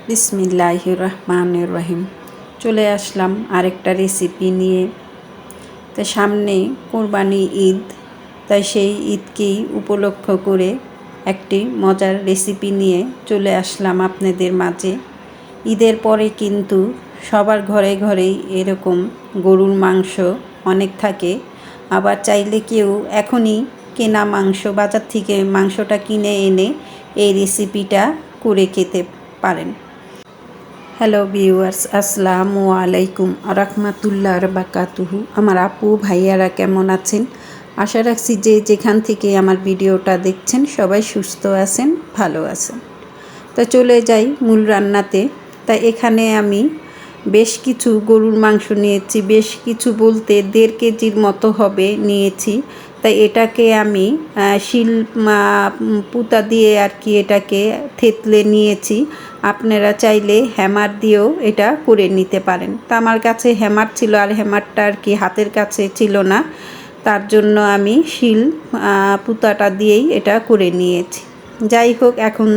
বিসমিল্লাহির রহমানির রহিম। চলে আসলাম আরেকটা রেসিপি নিয়ে। তাই সামনে কোরবানি ঈদ, তাই সেই ঈদকেই উপলক্ষ করে একটি মজার রেসিপি নিয়ে চলে আসলাম আপনাদের মাঝে। ঈদের পরে কিন্তু সবার ঘরে ঘরেই এরকম গরুর মাংস অনেক থাকে। আবার চাইলে কেউ এখনই কেনা মাংস, বাজার থেকে মাংসটা কিনে এনে এই রেসিপিটা করে খেতে পারেন। হ্যালো ভিউয়ার্স, আসসালামু আলাইকুম রাহমাতুল্লাহ বারাকাতুহু। আমার আপু ভাইয়ারা কেমন আছেন? আশা রাখছি যে যেখান থেকে আমার ভিডিওটা দেখছেন সবাই সুস্থ আছেন, ভালো আছেন। তা চলে যাই মূল রান্নাতে। তা এখানে আমি বেশ কিছু গরুর মাংস নিয়েছি, বেশ কিছু বলতে 1.5 কেজির মতো হবে নিয়েছি। তাই এটাকে আমি শিল পুতা দিয়ে আর কি এটাকে থেতলে নিয়েছি। আপনারা চাইলে হ্যামার দিয়েও এটা করে নিতে পারেন। তা আমার কাছে হ্যামার ছিল, আর হ্যামারটা আর কি হাতের কাছে ছিল না, তার জন্য আমি শিল পুতাটা দিয়েই এটা করে নিয়েছি। যাই হোক, এখন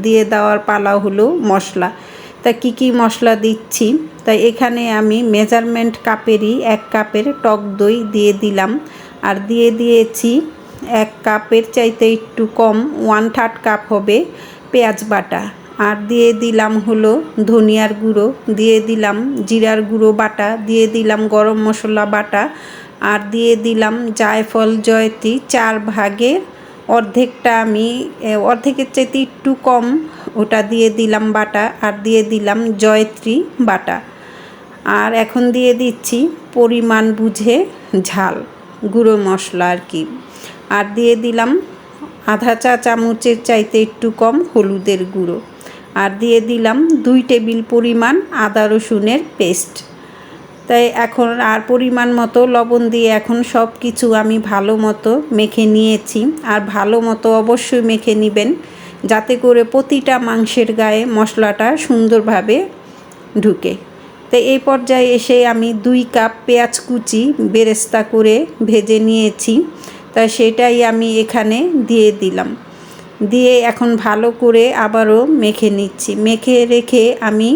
দিয়ে দেওয়ার পালা হলো মশলা। তা কী মশলা দিচ্ছি, তাই এখানে আমি মেজারমেন্ট কাপেরই 1 কাপের টক দই দিয়ে দিলাম। আর দিয়ে দিয়েছি 1 কাপের চাইতে একটু কম 1/3 কাপ হবে পেঁয়াজ বাটা। আর দিয়ে দিলাম হলো ধনিয়ার গুঁড়ো, দিয়ে দিলাম জিরার গুঁড়ো বাটা, দিয়ে দিলাম গরম মশলা বাটা, আর দিয়ে দিলাম জায়ফল জয়ত্রী 4 ভাগের অর্ধেকটা আমি অর্ধেকের চাইতে একটু কম ওটা দিয়ে দিলাম বাটা। আর দিয়ে দিলাম জয়ত্রী বাটা। আর এখন দিয়ে দিচ্ছি পরিমাণ বুঝে ঝাল গুঁড়ো মশলা আর কি। আর দিয়ে দিলাম আধা চা চামচের চাইতে একটু কম হলুদের গুঁড়ো। আর দিয়ে দিলাম 2 টেবিল পরিমাণ আদা রসুনের পেস্ট। তাই এখন আর পরিমাণ মতো লবণ দিয়ে এখন সব কিছু আমি ভালো মতো মেখে নিয়েছি। আর ভালো মতো অবশ্যই মেখে নেবেন, যাতে করে প্রতিটা মাংসের গায়ে মশলাটা সুন্দরভাবে ঢুকে। তো এই পর্যায়ে এসে আমি 2 কাপ পেঁয়াজ কুচি বেরেস্তা করে ভেজে নিয়েছি, তাই সেটাই আমি এখানে দিয়ে দিলাম। দিয়ে এখন ভালো করে আবারও মেখে নিচ্ছি। মেখে রেখে আমি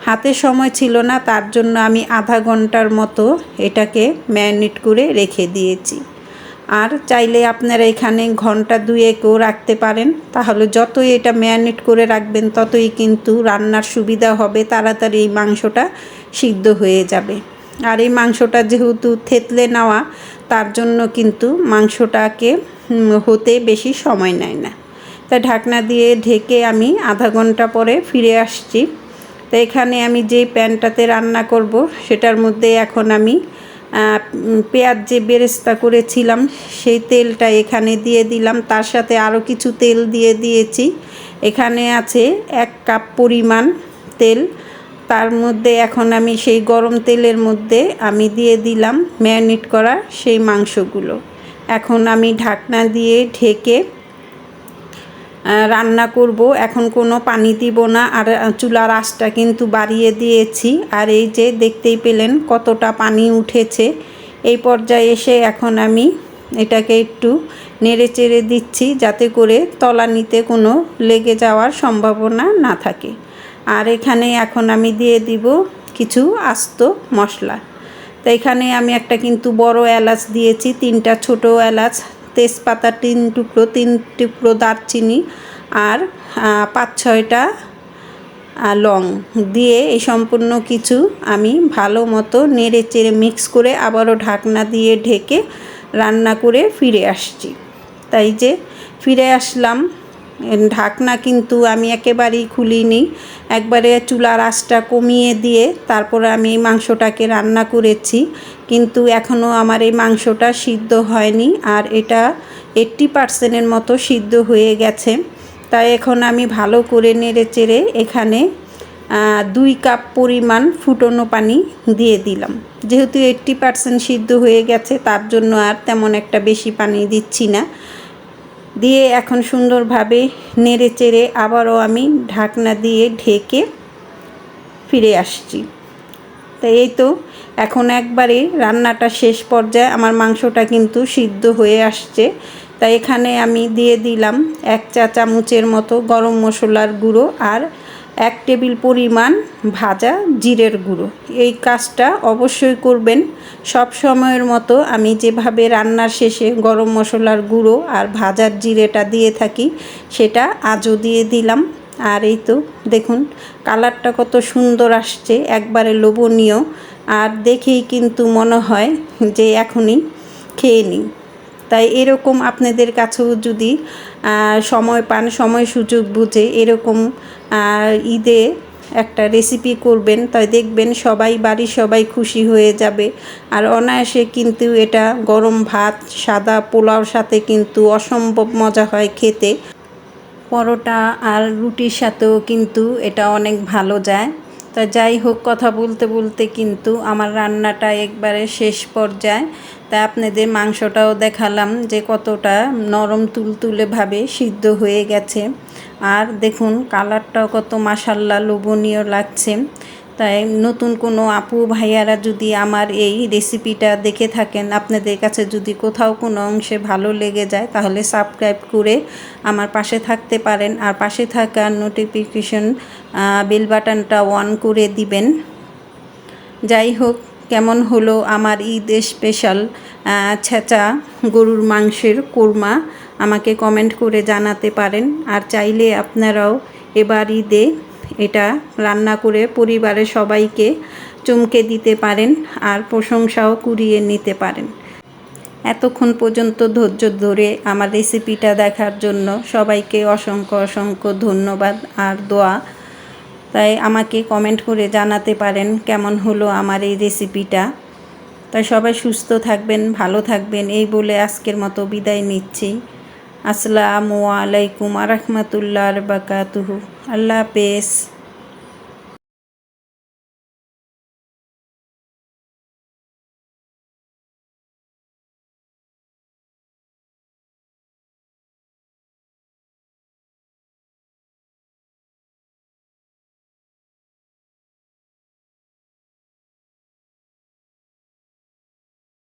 হাতে সময় ছিল না, তার জন্য আমি আধা ঘন্টার মতো এটাকে ম্যারিনেট করে রেখে দিয়েছি। আর চাইলে আপনারা এখানে ঘন্টা 2-1ও রাখতে পারেন। তাহলে যতই এটা ম্যারিনেট করে রাখবেন ততই কিন্তু রান্নার সুবিধা হবে, তাড়াতাড়ি এই মাংসটা সিদ্ধ হয়ে যাবে। আর এই মাংসটা যেহেতু থেতলে নেওয়া, তার জন্য কিন্তু মাংসটাকে হতে বেশি সময় নেয় না। তাই ঢাকনা দিয়ে ঢেকে আমি আধা ঘন্টা পরে ফিরে আসছি। তো এখানে আমি যেই প্যানটাতে রান্না করব সেটার মধ্যে এখন আমি পেঁয়াজ যে বেরেস্তা করেছিলাম সেই তেলটা এখানে দিয়ে দিলাম। তার সাথে আরও কিছু তেল দিয়ে দিয়েছি। এখানে আছে 1 কাপ পরিমাণ তেল। তার মধ্যে এখন আমি সেই গরম তেলের মধ্যে আমি দিয়ে দিলাম ম্যারিনেট করা সেই মাংসগুলো। এখন আমি ঢাকনা দিয়ে ঢেকে রান্না করব। এখন কোনো পানি দিব না, আর চুলার আঁচটা কিন্তু বাড়িয়ে দিয়েছি। আর এই যে দেখতেই পেলেন কতটা পানি উঠেছে। এই পর্যায়ে এসে এখন আমি এটাকে একটু নেড়ে চেড়ে দিচ্ছি, যাতে করে তলানিতে কোনো লেগে যাওয়ার সম্ভাবনা না থাকে। আর এখানে এখন আমি দিয়ে দিব কিছু আস্ত মশলা। তো এখানে আমি একটা কিন্তু বড় এলাচ দিয়েছি, 3টা ছোট এলাচ, তেজপাতা 3 টুকরো, 3 টুকরো দারচিনি, আর 5-6টা লং দিয়ে এই সম্পূর্ণ কিছু আমি ভালো মতো নেড়ে চেড়ে মিক্স করে আবারও ঢাকনা দিয়ে ঢেকে রান্না করে ফিরে আসছি। তাই যে ফিরে আসলাম, ঢাকনা কিন্তু আমি একেবারেই খুলিনি, একবারে চুলার আঁচটা কমিয়ে দিয়ে তারপরে আমি এই মাংসটাকে রান্না করেছি। কিন্তু এখনও আমার এই মাংসটা সিদ্ধ হয়নি, আর এটা 80% মতো সিদ্ধ হয়ে গেছে। তাই এখন আমি ভালো করে নেড়ে চেড়ে এখানে 2 কাপ পরিমাণ ফুটনো পানি দিয়ে দিলাম। যেহেতু 80% সিদ্ধ হয়ে গেছে, তার জন্য আর তেমন একটা বেশি পানি দিচ্ছি না। দিয়ে এখন সুন্দরভাবে নেড়ে চেড়ে আবারও আমি ঢাকনা দিয়ে ঢেকে ফিরে আসছি। তাই এই তো এখন একবারে রান্নাটা শেষ পর্যায়ে, আমার মাংসটা কিন্তু সিদ্ধ হয়ে আসছে। তাই এখানে আমি দিয়ে দিলাম 1 চা চামচের মতো গরম মশলার গুঁড়ো, আর 1 টেবিল পরিমাণ ভাজা জিরের গুঁড়ো। এই কাজটা অবশ্যই করবেন। সব সময়ের মতো আমি যেভাবে রান্নার শেষে গরম মশলার গুঁড়ো আর ভাজার জিরেটা দিয়ে থাকি, সেটা আজও দিয়ে দিলাম। আর এই তো দেখুন কালারটা কত সুন্দর আসছে, একবারে লোভনীয়। আর দেখেই কিন্তু মনে হয় যে এখনই খেয়ে নিই। তাই এরকম আপনাদের কাছেও যদি সময় পান, সময় সুযোগ বুঝে এরকম ঈদে একটা রেসিপি করবেন, তাই দেখবেন সবাই, বাড়ির সবাই খুশি হয়ে যাবে। আর অনায়াসে কিন্তু এটা গরম ভাত, সাদা পোলাওর সাথে কিন্তু অসম্ভব মজা হয় খেতে। পরোটা আর রুটির সাথেও কিন্তু এটা অনেক ভালো যায়। তা যাই হোক, কথা বলতে বলতে কিন্তু আমার রান্নাটা একবারে শেষ পর্যায়ে। তাই আপনাদের মাংসটাও দেখালাম যে কতটা নরম তুলতুলেভাবে সিদ্ধ হয়ে গেছে। আর দেখুন কালারটাও কত মাশাআল্লাহ লোভনীয় লাগছে। তাই নতুন কোনো আপু ভাইয়ারা যদি আমার এই রেসিপিটা দেখে থাকেন, আপনাদের কাছে যদি কোথাও কোনো অংশে ভালো লেগে যায়, তাহলে সাবস্ক্রাইব করে আমার পাশে থাকতে পারেন। আর পাশে থাকা নোটিফিকেশন বেল বাটনটা অন করে দিবেন। যাই হোক, কেমন হলো আমার ঈদ স্পেশাল ছেঁচা গরুর মাংসের কোরমা আমাকে কমেন্ট করে জানাতে পারেন। আর চাইলে আপনারাও এবার ঈদে এটা রান্না করে পরিবারের সবাইকে চমকে দিতে পারেন আর প্রশংসাও কুড়িয়ে নিতে পারেন। এতক্ষণ পর্যন্ত ধৈর্য ধরে আমার রেসিপিটা দেখার জন্য সবাইকে অসংখ্য অসংখ্য ধন্যবাদ আর দোয়া। তাই আমাকে কমেন্ট করে জানাতে পারেন কেমন হলো আমার এই রেসিপিটা। তাই সবাই সুস্থ থাকবেন, ভালো থাকবেন, এই বলে আজকের মতো বিদায় নিচ্ছি। আসসালামু আলাইকুম ওয়া রাহমাতুল্লাহি ওয়া বারাকাতুহু। আল্লাহ হাফেজ।